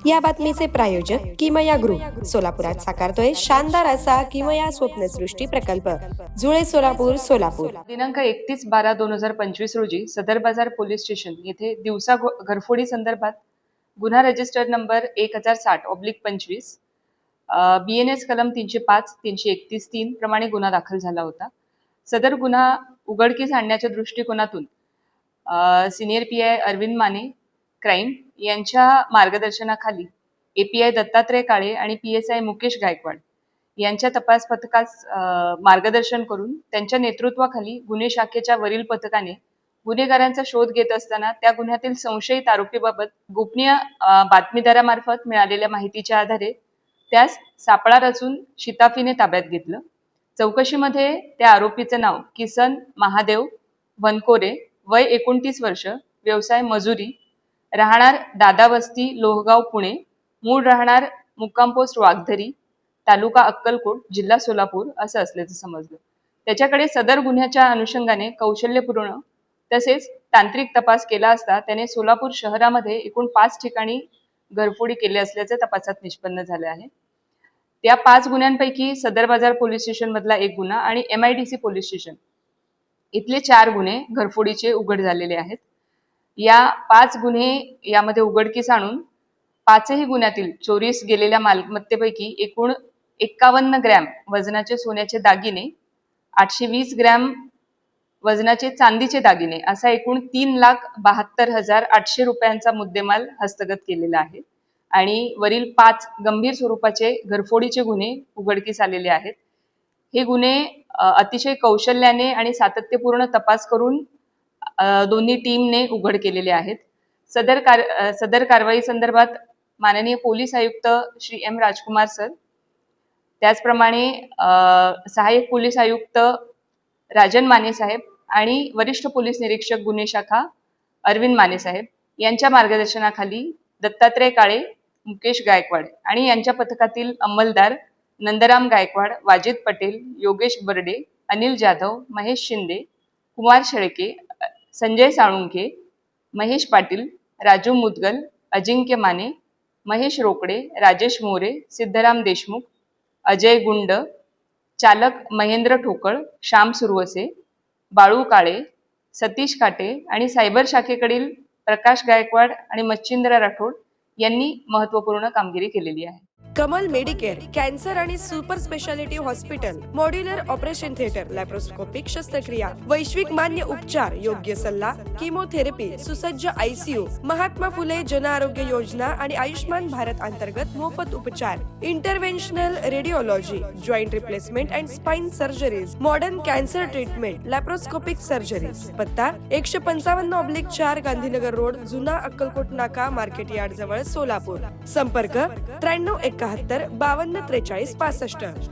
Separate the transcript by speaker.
Speaker 1: या बातमीचे प्रायोजक किमया ग्रुप सोलापुरात साकारतोय शानदार असा किमया स्वप्नसृष्टी प्रकल्प, जुळे सोलापूर सोलापूर।
Speaker 2: दिनांक 31/12/2025 रोजी सदर बाजार पोलीस स्टेशन येथे दिवसा घरफोडी संदर्भात गुन्हा रजिस्टर नंबर 1060/25 BNS कलम 305 331 प्रमाणे गुन्हा दाखल झाला होता। सदर गुन्हा उघडकीस आणण्याच्या दृष्टिकोनातून senior PI Arvind Mane crime यांच्या मार्गदर्शनाखाली API दत्तात्रय काळे आणि PSI मुकेश गायकवाड यांच्या तपास पथकास मार्गदर्शन करून त्यांच्या नेतृत्वाखाली गुन्हे शाखेच्या वरील पथकाने गुन्हेगारांचा शोध घेत असताना त्या गुन्ह्यातील संशयित आरोपीबाबत गोपनीय बातमीदारामार्फत मिळालेल्या माहितीच्या आधारे त्यास सापळा रचून शिताफीने ताब्यात घेतलं। चौकशीमध्ये त्या आरोपीचं नाव किसन महादेव वनकोरे, वय 29 वर्ष, व्यवसाय मजुरी, राहणार दादावस्ती लोहगाव पुणे, मूळ राहणार मुक्काम पोस्ट वाघधरी, तालुका अक्कलकोट, जिल्हा सोलापूर असं असल्याचं समजलं। त्याच्याकडे सदर गुन्ह्याच्या अनुषंगाने कौशल्यपूर्ण तसेच तांत्रिक तपास केला असता त्याने सोलापूर शहरामध्ये एकूण 5 ठिकाणी घरफोडी केली असल्याचे तपासात निष्पन्न झाले आहे। त्या 5 गुन्ह्यांपैकी सदर बाजार पोलीस स्टेशन मधला एक गुन्हा आणि MIDC पोलीस स्टेशन इथले 4 गुन्हे घरफोडीचे उघड झालेले आहेत। या 5 गुन्हे यामध्ये उघडकीस आणून 5ही गुन्ह्यातील चोरीस गेलेल्या मालमत्तेपैकी एकूण 51 ग्रॅम वजनाचे सोन्याचे दागिने, 820 ग्रॅम वजनाचे चांदीचे दागिने असा एकूण 3,72,800 रुपयांचा मुद्देमाल हस्तगत केलेला आहे आणि वरील 5 गंभीर स्वरूपाचे घरफोडीचे गुन्हे उघडकीस आलेले आहेत। हे गुन्हे अतिशय कौशल्याने आणि सातत्यपूर्ण तपास करून दोन्ही टीमने उघड केलेले आहेत। सदर कारवाई संदर्भात माननीय पोलीस आयुक्त श्री M राजकुमार सर, त्याचप्रमाणे सहाय्यक पोलीस आयुक्त राजन माने साहेब आणि वरिष्ठ पोलीस निरीक्षक गुन्हे शाखा अरविंद माने साहेब यांच्या मार्गदर्शनाखाली दत्तात्रय काळे, मुकेश गायकवाड आणि यांच्या पथकातील अंमलदार नंदराम गायकवाड, वाजिद पटेल, योगेश बर्डे, अनिल जाधव, महेश शिंदे, कुमार शेळके, संजय साळुंखे, महेश पाटील, राजू मुदगल, अजिंक्य माने, महेश रोकडे, राजेश मोरे, सिद्धराम देशमुख, अजय गुंड, चालक महेंद्र ठोकळ, श्याम सुरवसे, बाळू काळे, सतीश काटे आणि सायबर शाखेकडील प्रकाश गायकवाड आणि मच्छिंद्र राठोड यांनी महत्त्वपूर्ण कामगिरी केलेली आहे।
Speaker 1: कमल मेडिकेअर कॅन्सर आणि super speciality hospital, modular operation theatre, laparoscopic शस्त्रक्रिया, वैश्विक मान्य उपचार, योग्य सल्ला, किमोथेरपी, सुसज्ज ICU, महात्मा फुले जन आरोग्य योजना आणि आयुष्मान भारत अंतर्गत मोफत उपचार, interventional radiology, joint replacement and spine surgeries, modern cancer treatment, laparoscopic surgeries. पत्ता 155/4 गांधीनगर रोड, जुना अक्कलकोट नाका, मार्केट यार्ड जवळ, सोलापूर। संपर्क 9371 52 43 65।